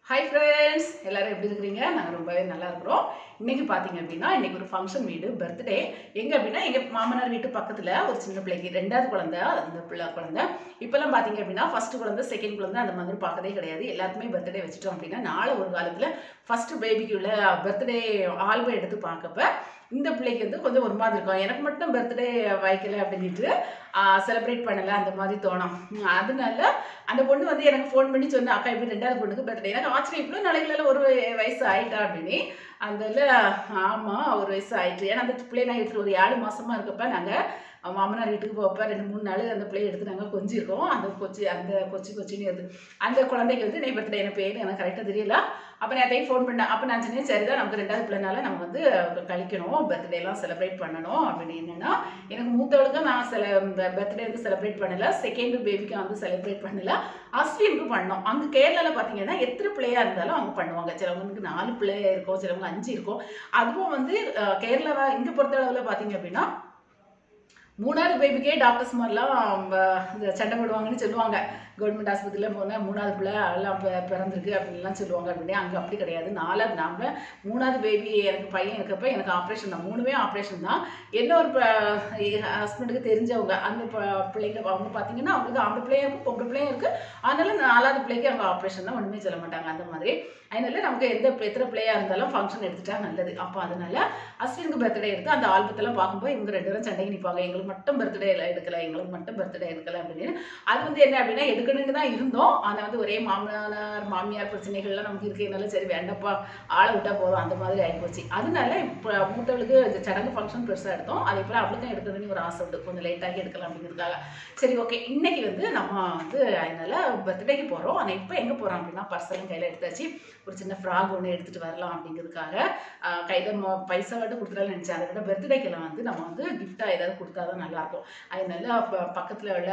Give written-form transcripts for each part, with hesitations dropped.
Hi friends, எல்லாரும் எப்படி இருக்கீங்க? நாங்க ரொம்பவே நல்லா இருக்கோம். இன்னைக்கு பாத்தீங்க அப்படினா இன்னைக்கு ஒரு ஃபங்க்ஷன் வீடு பர்த்டே. எங்க அப்படினா எங்க மாமனார் வீட்டு பக்கத்துல ஒரு சின்ன பிள்ளைக்கு ரெண்டாவது குழந்தை அந்த பிள்ளை குழந்தை. இப்பலாம் பாத்தீங்க அப்படினா ஃபர்ஸ்ட் குழந்தை, செகண்ட் குழந்தை அந்த மாதிரி பார்க்கதே கிடையாது. எல்லாருமே பர்த்டே வச்சிட்டோம் அப்படினா நாளை ஒரு காலத்துல ஃபர்ஸ்ட் பேபிக்கு உள்ள பர்த்டே ஆல்பம் எடுத்து பார்க்கப்ப இந்த பிள்ளைக்கு வந்து கொஞ்சம் ஒரு மாதிரி இருக்கும். எனக்கு மட்டும் பர்த்டே வைக்கல அப்படின்ட்டு செலிப்ரேட் பண்ணல அந்த மாதிரி தோணும். அதனால அந்த பொண்ணு வந்து எனக்கு ஃபோன் பண்ணி சொன்னா, அக்கா இப்படி ரெண்டாவது பொண்ணுக்கு பர்த்டே. எனக்கு ஆச்சரியம், இவ்வளோ நாளைக்குள்ள ஒரு வயசு ஆயிட்டா அப்படின்னு. அதில் ஆமாம் ஒரு வயசு ஆயிட்டு. ஏன்னா அந்த பிள்ளைய நான் எடுத்துட்டு ஒரு 7 மாசமா இருக்கப்ப நாங்கள் மாமனார் வீட்டுக்கு போப்ப 2-3 நாள் அந்த பிள்ளையை எடுத்து நாங்கள் கொஞ்சிருக்கோம். அந்த கொச்சின்னு எடுத்து அந்த குழந்தைக்கு வந்து இன்னைக்கு பர்த்டே எனக்கு பேர் எனக்கு கரெக்டாக தெரியல. அப்போ நான் அதையும் ஃபோன் பண்ணேன். அப்போ நான் சொன்னேன், சரிதான் நமக்கு ரெண்டாவது பிள்ளைனால நம்ம வந்து கழிக்கணும், பர்த்டேலாம் செலிப்ரேட் பண்ணணும் அப்படின்னு. என்னென்னா எனக்கு மூத்தவளுக்கு நான் இந்த பர்த்டே வந்து செலிப்ரேட் பண்ணலை, செகண்ட் பேபிக்கு வந்து செலிப்ரேட் பண்ணலை, அஸ்வினுக்கு பண்ணோம். அங்கே கேரளாவில் பார்த்தீங்கன்னா எத்தனை பிள்ளையாக இருந்தாலும் அவங்க பண்ணுவாங்க. சிலவங்களுக்கு 4 பிள்ளையா இருக்கும், சிலவங்க 5 இருக்கும். அதுவும் வந்து கேரளாவை இங்கே பொறுத்தளவில் பார்த்தீங்க அப்படின்னா 3வது பேபிக்கே டாக்டர்ஸ் மாதிரிலாம் இந்த சண்டை போடுவாங்கன்னு சொல்லுவாங்க. கவர்மெண்ட் ஆஸ்பத்திரியில் போனால் 3வது பிள்ளை எல்லாம் பிறந்திருக்கு அப்படின்லாம் சொல்லுவாங்க. அப்படின்னு அங்கே அப்படி கிடையாது. 3வது பேபி எனக்கு பையன் இருக்கப்போ எனக்கு ஆப்ரேஷன் தான், 3மே ஆப்ரேஷன் தான். என்ன ஒரு ஹஸ்பண்டுக்கு தெரிஞ்சவங்க அந்த பிள்ளைங்க அவங்க பார்த்தீங்கன்னா அவங்களுக்கு ஆம்பளை பிள்ளையும் இருக்குது, பொம்பளை பிள்ளையும் இருக்குது. அதனால 4வது பிள்ளைக்கு அவங்க ஆப்ரேஷன் தான், ஒன்றுமே சொல்ல மாட்டாங்க அந்த மாதிரி. அதனால நமக்கு எத்தனை பிள்ளையாக இருந்தாலும் ஃபங்க்ஷன் எடுத்துட்டா நல்லது. அப்போ அதனால அஸ்வினுக்கு பர்த்டே எடுத்து அந்த ஆல்பத்தெல்லாம் பார்க்கும்போது இவங்க 2 பேரும் சண்டைக்கு நிற்பாங்க. எங்களுக்கு மட்டும் பர்த்டே எடுக்கலை, எங்களுக்கு மட்டும் பர்த்டே எடுக்கலை அப்படின்னு. அது வந்து என்ன அப்படின்னா எடுக்கணுன்னு தான் இருந்தோம். ஆனால் வந்து ஒரே மாமியார் பிரச்சனைகள்லாம் நமக்கு இருக்கிறதுனால சரி வேண்டப்பா ஆளை விட்டா போதும் அந்த மாதிரி ஆகிப்போச்சு. அதனால இப்போ மூத்தவளுக்கு சடங்கு ஃபங்க்ஷன் பெருசாக எடுத்தோம். அதே போல் அவளுக்கும் எடுக்கணும்னு ஒரு ஆசை உண்டு, கொஞ்சம் லேட்டாகி எடுக்கலாம் அப்படிங்கிறதுக்காக. சரி ஓகே, இன்னைக்கு வந்து நம்ம வந்து அதனால பர்த்டேக்கு போகிறோம். ஆனால் இப்போ எங்கே போகிறோம் அப்படின்னா பர்செல்லாம் கையில் எடுத்தாச்சு. ஒரு சின்ன ஃப்ராக் ஒன்று எடுத்துகிட்டு வரலாம் அப்படிங்கிறதுக்காக கையில் பைசா மட்டும் கொடுத்துட்டாலும் நினச்சேன். அதை விட பர்த்டேக்கெல்லாம் வந்து நம்ம வந்து கிஃப்டாக ஏதாவது கொடுத்தா தான் நல்லாயிருக்கும். அதனால பக்கத்தில் உள்ள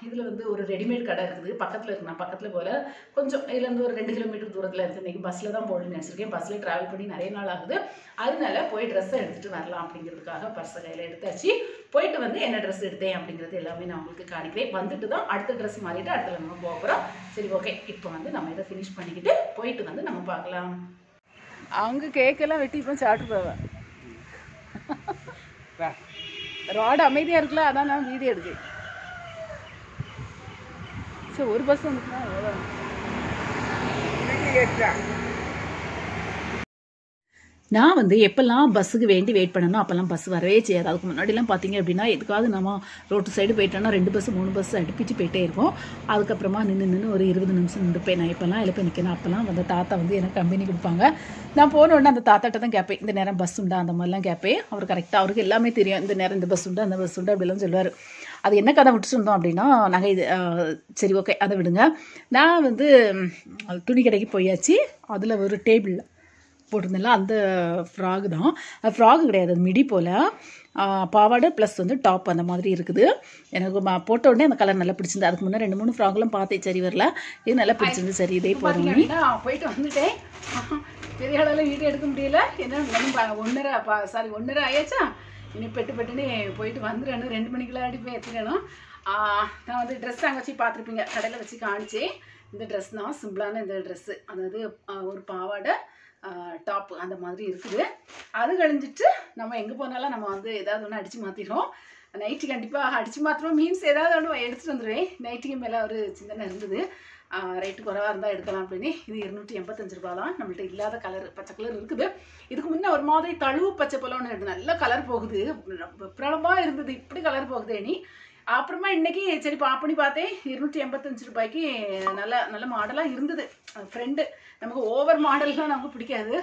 இதில் வந்து ஒரு ரெடிமேட் கடை இருக்குது, பக்கத்தில் இருக்கு. நான் பக்கத்தில் போல் கொஞ்சம் இதுலேருந்து ஒரு 2 கிலோமீட்டர் தூரத்தில் இருக்குது. இன்றைக்கி பஸ்ஸில் தான் போகணும்னு நினச்சிருக்கேன். பஸ்ஸில் ட்ராவல் பண்ணி நிறைய நாள் ஆகுது. அதனால போய் ட்ரெஸ்ஸை எடுத்துகிட்டு வரலாம் அப்படிங்கிறதுக்காக பர்ஸை கையில் எடுத்தாச்சு. போயிட்டு வந்து என்ன ட்ரெஸ் எடுத்தேன் அப்படிங்கிறது எல்லாமே நான் உங்களுக்கு காணிக்கிறேன். வந்துட்டு தான் அடுத்த ட்ரெஸ் மாறிட்டு அடுத்த நம்ம போக போகிறோம். சரி ஓகே, இப்போ வந்து நம்ம இதை ஃபினிஷ் பண்ணிக்கிட்டு போயிட்டு வந்து நம்ம பார்க்கலாம். அவங்க கேக்கெல்லாம் வெட்டி இப்போ சாப்பிட்டு போவேன். ரோடு அமைதியாக இருக்குல்ல, அதான் நான் வீடியோ எடுக்கேன். சரி ஒரு பஸ் வந்துட்டுனா எவ்வளோ நான் வந்து எப்போல்லாம் பஸ்ஸுக்கு வேண்டி வெயிட் பண்ணணும் அப்போல்லாம் பஸ் வரவே செய்யாது. அதுக்கு முன்னாடிலாம் பார்த்தீங்க அப்படின்னா எதுக்காவது நம்ம ரோட்டு சைடு போயிட்டோன்னா 2 பஸ் 3 பஸ் அடுப்பிச்சு போயிட்டே இருக்கும். அதுக்கப்புறமா நின்று ஒரு 20 நிமிஷம் நின்றுப்பேன். நான் இப்போல்லாம் எழுப்ப நிற்கணும். அப்போல்லாம் அந்த தாத்தா வந்து எனக்கு கம்பெனி கொடுப்பாங்க. நான் போன உடனே அந்த தாத்தாட்ட தான் கேட்பேன், இந்த நேரம் பஸ் உண்டா அந்த மாதிரிலாம் கேட்பேன். அவர் கரெக்டாக அவருக்கு எல்லாமே தெரியும், இந்த நேரம் இந்த பஸ் உண்டா அந்த பஸ் உண்டா அப்படிலாம் சொல்லுவார். அது என்ன கதை விட்டுட்டு இருந்தோம் அப்படின்னா நாங்கள் இது சரி ஓகே அதை விடுங்க. நான் வந்து துணி கடைக்கு போயாச்சு. அதில் ஒரு டேபிள் போட்டிருந்தேன்ல அந்த ஃப்ராக் தான். அது ஃப்ராக் கிடையாது, அது மிடி போல் பாவாடை ப்ளஸ் வந்து டாப் அந்த மாதிரி இருக்குது. எனக்கு போட்ட உடனே அந்த கலர் நல்லா பிடிச்சிருந்து. அதுக்கு முன்னே 2-3 ஃப்ராக்லாம் பார்த்தேன், சரி வரல. இது நல்லா பிடிச்சிருந்து. சரி இதே போகிறோம். போயிட்டு வந்துட்டேன். பெரிய அளவில் வீடியோ எடுக்க முடியல. என்ன 1:30 ஆயாச்சா. இன்னும் பெட்டுன்னு போயிட்டு வந்துடணும். 2 மணிக்கெல்லாம் அடி போய் எத்திடணும். நான் வந்து ட்ரெஸ் அங்கே வச்சு பார்த்துருப்பீங்க, கடையில் வச்சு காணிச்சேன். இந்த ட்ரெஸ் தான் சிம்பிளான இந்த ட்ரெஸ்ஸு, அதாவது ஒரு பாவாடை டாப்பு அந்த மாதிரி இருக்குது. அது கழிஞ்சிட்டு நம்ம எங்கே போனாலும் நம்ம வந்து ஏதாவது ஒன்று அடித்து மாற்றிடுவோம். நைட்டி கண்டிப்பாக அடித்து மாற்றுவோம், மீன்ஸ் ஏதாவது ஒன்று எடுத்துகிட்டு வந்துடுவேன். நைட்டிக்கு மேலே ஒரு சின்ன இருந்தது, ரேட்டு குறைவாக இருந்தால் எடுக்கலாம் அப்படின்னு. இது 285 ரூபா தான். நம்மள்ட்ட இல்லாத கலர் பச்சை கலர் இருக்குது. இதுக்கு முன்னே ஒரு மாதிரி தழுவு பச்சை போல ஒன்று எடுத்து நல்ல கலர் போகுது, பிரபலமாக இருந்தது. இப்படி கலர் போகுது இனி. அப்புறமா இன்றைக்கி சரி பண்ணி பார்த்தேன், 285 ரூபாய்க்கு நல்ல மாடலாக இருந்தது. ஃப்ரெண்டு நமக்கு ஓவர் மாடல்லாம் நமக்கு பிடிக்காது.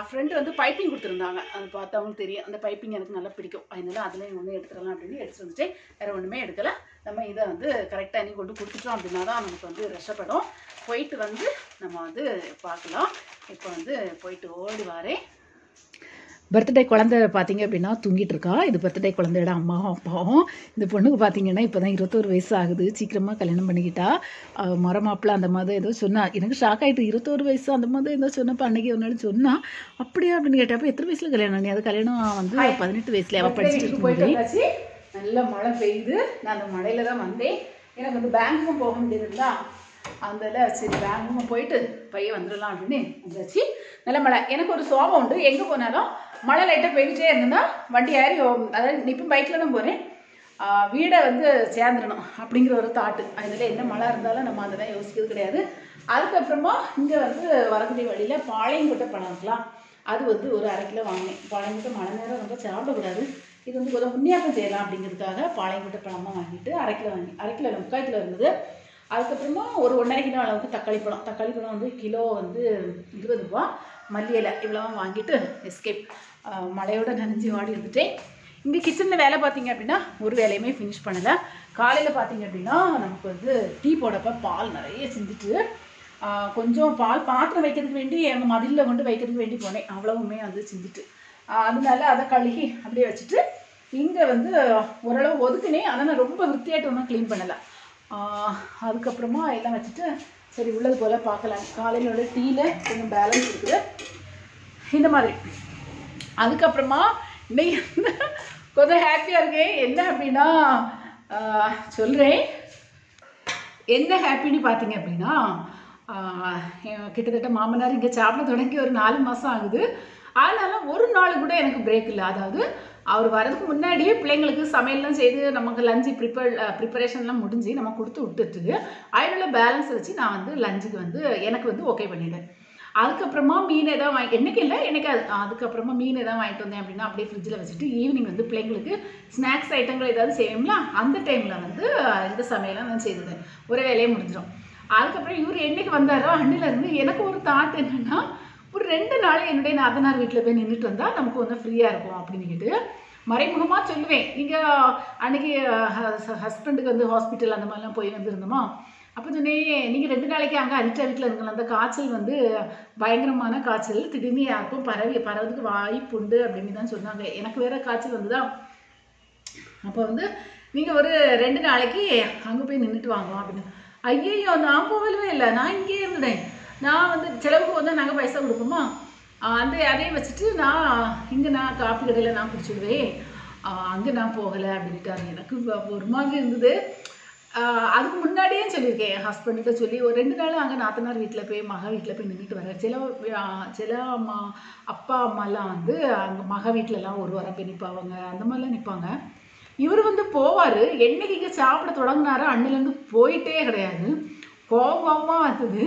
ஃப்ரெண்டு வந்து பைப்பிங் கொடுத்துருந்தாங்க, அது பார்த்தவங்களுக்கு தெரியும். அந்த பைப்பிங் எனக்கு நல்லா பிடிக்கும். அதனால அதில் ஒன்று எடுத்துக்கலாம் அப்படின்னு எடுத்துகிட்டு வந்துட்டு வேறு ஒன்றுமே எடுக்கலை. நம்ம இதை வந்து கரெக்டாக அன்னி கொண்டு கொடுத்துட்டோம் அப்படின்னா தான் நமக்கு வந்து ரஷப்படும். போயிட்டு வந்து நம்ம வந்து பார்க்கலாம். இப்போ வந்து போயிட்டு ஓடி வரேன். பர்த்டே குழந்தை பார்த்தீங்க அப்படின்னா தூங்கிட்டு இருக்கா. இது பர்த்டே குழந்தையோட அம்மாவும் அப்பாவும். இந்த பொண்ணுக்கு பார்த்தீங்கன்னா இப்போ தான் 21 வயசு ஆகுது. சீக்கிரமாக கல்யாணம் பண்ணிக்கிட்டா. மரமாப்பிள்ள அந்த மாதிரி ஏதோ சொன்னா. எனக்கு ஷாக் ஆகிட்டு, 21 வயசு அந்த மாதிரி ஏதோ சொன்னப்போ அன்னைக்கு ஒரு நாள் சொன்னா. அப்படியா அப்படின்னு கேட்டப்போ எத்தனை வயசில் கல்யாணம் பண்ணி? அது கல்யாணம் வந்து 18 வயசுல அவள் படிச்சுட்டு போயிட்டு நல்ல மழை பெய்யுது. நான் அந்த மழையில தான் வந்தேன். எனக்கு வந்து பேங்க்கும் போக முடியுதுங்களா, அதில் சரி வேகமாக போயிட்டு பையன் வந்துடலாம் அப்படின்னு வந்தாச்சு. நல்ல மழை. எனக்கு ஒரு சோகம் உண்டு, எங்கே போனாலும் மழை லைட்டாக பெய்ஞ்சிட்டே இருந்ததுன்னா வண்டி ஏறி, அதாவது இப்போ பைக்கில் தான் போகிறேன், வீடை வந்து சேர்ந்துடணும் அப்படிங்கிற ஒரு தாட்டு. அதில் என்ன மழை இருந்தாலும் நம்ம அதெல்லாம் யோசிக்கிறது கிடையாது. அதுக்கப்புறமா இங்கே வந்து வரக்கூடிய வழியில் பாளையங்கொட்டை பழம் இருக்கலாம், அது வந்து ஒரு 1/2 கிலோ வாங்கினேன். பாளையங்கொட்டை மழை நேரம் ரொம்ப சாப்பிடக்கூடாது, இது வந்து கொஞ்சம் உண்ணியாக்கம் செய்யலாம் அப்படிங்கிறதுக்காக பாளையங்கொட்டை பழமாக வாங்கிட்டு 1/2 கிலோ வாங்கி 1/2 கிலோ 3/4 கிலோ இருந்தது. அதுக்கப்புறமா ஒரு 1.5 கிலோ அளவுக்கு தக்காளி பழம் வந்து கிலோ வந்து 20 ரூபா. மல்லி இலை இவ்வளோவும் வாங்கிட்டு எஸ்கேப். மழையோட நனைஞ்சி வாடி இருந்துட்டேன். இங்கே கிச்சனில் வேலை பார்த்தீங்க அப்படின்னா ஒரு வேலையுமே ஃபினிஷ் பண்ணலை. காலையில் பார்த்தீங்க அப்படின்னா நமக்கு வந்து டீ போடப்போ பால் நிறைய சிந்திட்டு, கொஞ்சம் பால் பாத்திரம் வைக்கிறதுக்கு வேண்டி எங்கள் மதிலில் கொண்டு வைக்கிறதுக்கு வேண்டி போனேன், அவ்வளவுமே வந்து சிந்திட்டு, அதனால அதை கழுகி அப்படியே வச்சுட்டு இங்கே வந்து ஓரளவு ஒதுக்குனேன். ஆனால் நான் ரொம்ப விருத்தியாയിട്ട് ஒன்றும் க்ளீன் பண்ணலை. அதுக்கப்புறமா எல்லாம் வச்சுட்டு சரி உள்ளது போல் பார்க்கலாம். காலையிலோட டீயில் கொஞ்சம் பேலன்ஸ் இருக்குது இந்த மாதிரி. அதுக்கப்புறமா இன்னைக்கு கொஞ்சம் ஹாப்பியாக இருக்கேன். என்ன அப்படின்னா சொல்கிறேன், என்ன ஹாப்பின்னு பார்த்தீங்க அப்படின்னா, கிட்டத்தட்ட மாமனார் இங்கே சாப்பிட தொடங்கி ஒரு 4 மாதம் ஆகுது. அதனால ஒரு நாள் கூட எனக்கு பிரேக் இல்லை. அதாவது அவர் வரதுக்கு முன்னாடியே பிள்ளைங்களுக்கு சமையல்லாம் செய்து நமக்கு லஞ்சு ப்ரிப்பரேஷன்லாம் முடிஞ்சு நம்ம கொடுத்து விட்டுட்டு அதில் பேலன்ஸ் வச்சு நான் வந்து லஞ்சுக்கு வந்து எனக்கு வந்து ஓகே பண்ணிவிட்டேன். அதுக்கப்புறமா மீன் எதாவது என்றைக்கு இல்லை எனக்கு அதுக்கப்புறமா மீன் எதாவது வாங்கிட்டு வந்தேன் அப்படின்னா அப்படியே ஃப்ரிட்ஜில் வச்சுட்டு ஈவினிங் வந்து பிள்ளைங்களுக்கு ஸ்நாக்ஸ் ஐட்டங்கள் ஏதாவது செய்வோம்ல, அந்த டைமில் வந்து இந்த சமையலாம் நான் செய்தேன், ஒரே வேலையே முடிஞ்சிடும். அதுக்கப்புறம் இவர் என்றைக்கு வந்தாரோ அன்னிலேருந்து எனக்கு ஒரு தாட் என்னென்னா, ஒரு 2 நாள் என்னுடைய நாத்தனார் வீட்டில் போய் நின்றுட்டு வந்தால் நமக்கு வந்து ஃப்ரீயாக இருக்கும் அப்படின்னுக்கிட்டு மறைமுகமாக சொல்லுவேன். நீங்கள் அன்றைக்கி ஹஸ்பண்டுக்கு வந்து ஹாஸ்பிட்டல் அந்த மாதிரிலாம் போய் வந்துருந்தோமா, அப்போ சொன்னேன் நீங்கள் 2 நாளைக்கு அங்கே அனிட்டா வீட்டில் இருங்களா, அந்த காய்ச்சல் வந்து பயங்கரமான காய்ச்சல், திடீர்னு யாருக்கும் பரவதுக்கு வாய்ப்பு உண்டு அப்படின்னு தான் சொன்னாங்க. எனக்கு வேறு காய்ச்சல் வந்துதா. அப்போ வந்து நீங்கள் ஒரு 2 நாளைக்கு அங்கே போய் நின்றுட்டு வாங்கலாம் அப்படின்னு. ஐயோ நான் போகவே இல்லை, நான் இங்கேயே இருந்தேன். நான் வந்து செலவுக்கு வந்து நாங்கள் பைசா கொடுப்போமா, அதையும் வச்சுட்டு நான் காப்பி கடையில் நான் குடிச்சுடுவேன், அங்கே நான் போகலை அப்படின்ட்டாரு. எனக்கு ஒரு மாதிரி இருந்தது. அதுக்கு முன்னாடியே சொல்லியிருக்கேன் என் ஹஸ்பண்ட்கிட்ட சொல்லி, ஒரு 2 நாள் அங்கே நாத்தனார் வீட்டில் போய் மக வீட்டில் போய் நின்றுட்டு வரேன். சில அப்பா அம்மாலாம் வந்து அங்கே மக வீட்டிலலாம் ஒரு வாரம் போய் நிற்பாங்க, அந்த மாதிரிலாம் நிற்பாங்க. இவர் வந்து போவார். என்னைக்கு இங்கே சாப்பிட தொடங்கினாரோ அன்னிலேருந்து போயிட்டே கிடையாது. கோபமாக வந்தது.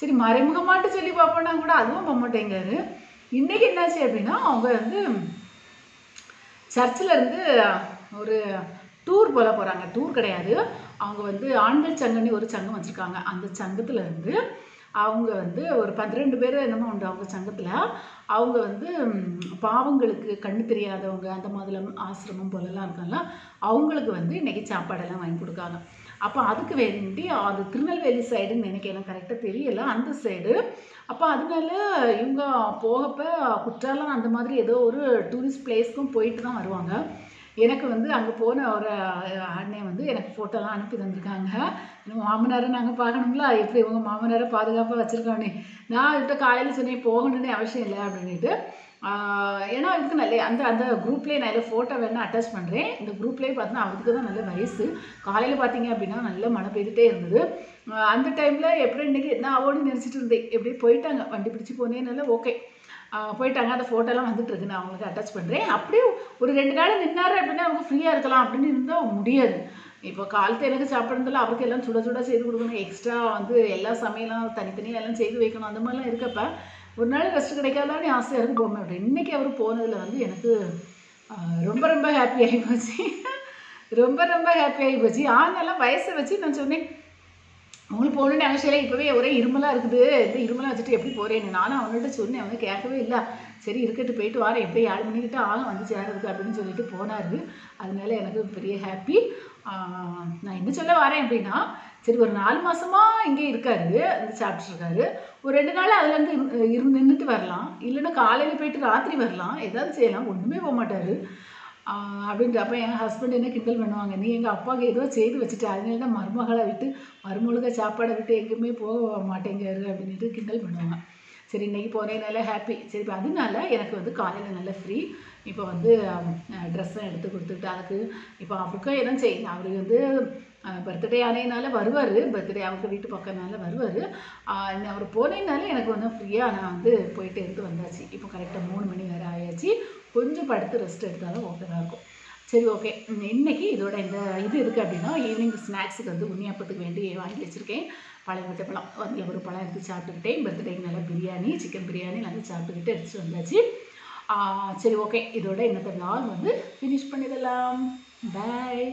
சரி மறைமுகமாட்டு சொல்லி பார்ப்போன்னா கூட அதுவும் போக மாட்டேங்காரு. இன்றைக்கி என்னாச்சு அப்படின்னா, அவங்க வந்து சர்ச்சில் இருந்து ஒரு டூர் போல் போகிறாங்க. டூர் கிடையாது, அவங்க வந்து ஆண்கள் சங்கன்னு ஒரு சங்கம் வச்சுருக்காங்க. அந்த சங்கத்துலேருந்து அவங்க வந்து ஒரு 12 பேர் என்னமோ உண்டு அவங்க சங்கத்தில். அவங்க வந்து பாவங்களுக்கு கண்ணு தெரியாதவங்க அந்த மாதிரி ஆசிரமம் போலலாம் இருக்காங்க, அவங்களுக்கு வந்து இன்றைக்கி சாப்பாடெல்லாம் வாங்கி கொடுக்காங்க. அப்போ அதுக்கு வேண்டி அது திருநெல்வேலி சைடுன்னு எனக்கு கரெக்டாக தெரியலை, அந்த சைடு. அப்போ அதனால இவங்க போகப்போ குற்றாலம் அந்த மாதிரி ஏதோ ஒரு டூரிஸ்ட் பிளேஸ்க்கும் போயிட்டு தான் வருவாங்க. எனக்கு வந்து அங்கே போன ஒரு அண்ணன் வந்து எனக்கு ஃபோட்டோலாம் அனுப்பி தந்திருக்காங்க. மாமனாரை நாங்கள் பார்க்கணுங்களா, எப்படி இவங்க மாமனாரை பாதுகாப்பாக வச்சுருக்கானே. நான் இவர்கிட்ட காலையில் சொன்னேன் போகணுன்னு அவசியம் இல்லை அப்படின்ட்டு. ஏன்னா அவருக்கு நல்ல அந்த குரூப்லேயே நல்ல ஃபோட்டோ வேணால் அட்டாச் பண்ணுறேன். இந்த குரூப்லேயே பார்த்தோன்னா அவருக்கு தான் நல்ல வயசு. காலையில் பார்த்தீங்க அப்படின்னா நல்ல மழை பெய்துகிட்டே இருந்தது. அந்த டைமில் எப்படி இன்றைக்கி நான் ஓடி நினச்சிட்டு இருந்தேன், எப்படி போயிட்டாங்க வண்டி பிடிச்சி போனேன்னால ஓகே போயிட்டாங்க. அந்த ஃபோட்டோலாம் வந்துட்டுருக்கு, நான் அவங்களுக்கு அட்டாச் பண்ணுறேன். அப்படியே ஒரு 2 நாள் நின்னாரு அப்படின்னா அவங்க ஃப்ரீயாக இருக்கலாம் அப்படின்னு இருந்தால் முடியாது. இப்போ காலத்து எனக்கு சாப்பிட்றதுல அவருக்கு எல்லாம் சுட சுட செய்து கொடுக்கணும், எக்ஸ்ட்ரா வந்து எல்லா சமையலாம் தனித்தனியாக எல்லாம் செய்து வைக்கணும், அந்த மாதிரிலாம் இருக்கப்ப ஒரு நாள் ரெஸ்ட் கிடைக்காதான்னு ஆசையாக இருக்கு போகணும் அப்படி. இன்றைக்கி அவர் போனதில் வந்து எனக்கு ரொம்ப ரொம்ப ஹாப்பி ஆகி போச்சு, ரொம்ப ரொம்ப ஹாப்பி ஆகி போச்சு. ஆனாலும் வயசை வச்சு நான் சொன்னேன் அவங்களுக்கு போகணுன்னு அவசியம், இப்போவே ஒரே இருமலாக இருக்குது, இந்த இருமலாக வச்சுட்டு எப்படி போகிறேன்னு. நானும் அவங்கள்ட்ட சொன்னேன், அவங்க கேட்கவே இல்லை. சரி இருக்கட்டு போயிட்டு வாரேன், எப்படி 7 மணிக்கிட்ட ஆகும் வந்து சேரதுக்கு அப்படின்னு சொல்லிட்டு போனார். அதனால எனக்கு பெரிய ஹாப்பி. நான் என்ன சொல்ல வரேன் அப்படின்னா, சரி ஒரு 4 மாதமாக இங்கே இருக்காரு, இந்த சாப்பிட்ருக்காரு, ஒரு 2 நாள் அதுலேருந்து நின்றுட்டு வரலாம், இல்லைன்னா காலையில் போயிட்டு ராத்திரி வரலாம், ஏதாவது செய்யலாம், ஒன்றுமே போக மாட்டார் அப்படின்ட்டு. அப்போ எங்கள் ஹஸ்பண்ட் என்ன கிண்டல் பண்ணுவாங்க, நீ எங்கள் அப்பாவுக்கு ஏதோ செய்து வச்சுட்டு அதனால தான் மருமகளை விட்டு மருமகளுக்கு சாப்பாடை விட்டு எங்கேயுமே போக மாட்டேங்காரு அப்படின்ட்டு கிண்டல் பண்ணுவாங்க. சரி இன்றைக்கி போனதுனால ஹாப்பி. சரி இப்போ அதனால எனக்கு வந்து காலையில் நல்ல ஃப்ரீ. இப்போ வந்து ட்ரெஸ்ஸும் எடுத்து கொடுத்துட்டு அதுக்கு இப்போ அவருக்கும் எதுவும் செய்யணும். அவர் வந்து பர்த்டே ஆனதுனால வருவார், பர்த்டே அவங்க வீட்டு பக்கம்னால வருவார். அவர் போனதுனால எனக்கு வந்து ஃப்ரீயாக நான் வந்து போயிட்டு எடுத்து வந்தாச்சு. இப்போ கரெக்டாக 3 மணி வேறு ஆயாச்சு. கொஞ்சம் படுத்து ரெஸ்ட் எடுத்தாலும் ஓகேதான் இருக்கும். சரி ஓகே, இன்றைக்கி இதோட இந்த இது இருக்குது அப்படின்னா ஈவினிங் ஸ்நாக்ஸுக்கு வந்து உண்ணியாப்பத்துக்கு வேண்டி வாங்கி வச்சுருக்கேன். பழைய முட்டைப்பழம் அதில் ஒரு பழம் எடுத்து சாப்பிட்டுக்கிட்டேன். பர்த்டேக்கு நல்லா பிரியாணி, சிக்கன் பிரியாணி நல்லா சாப்பிட்டுக்கிட்டு எடுத்துகிட்டு வந்தாச்சு. சரி ஓகே, இதோட இன்னத்த vlog வந்து ஃபினிஷ் பண்ணிடலாம். பாய்.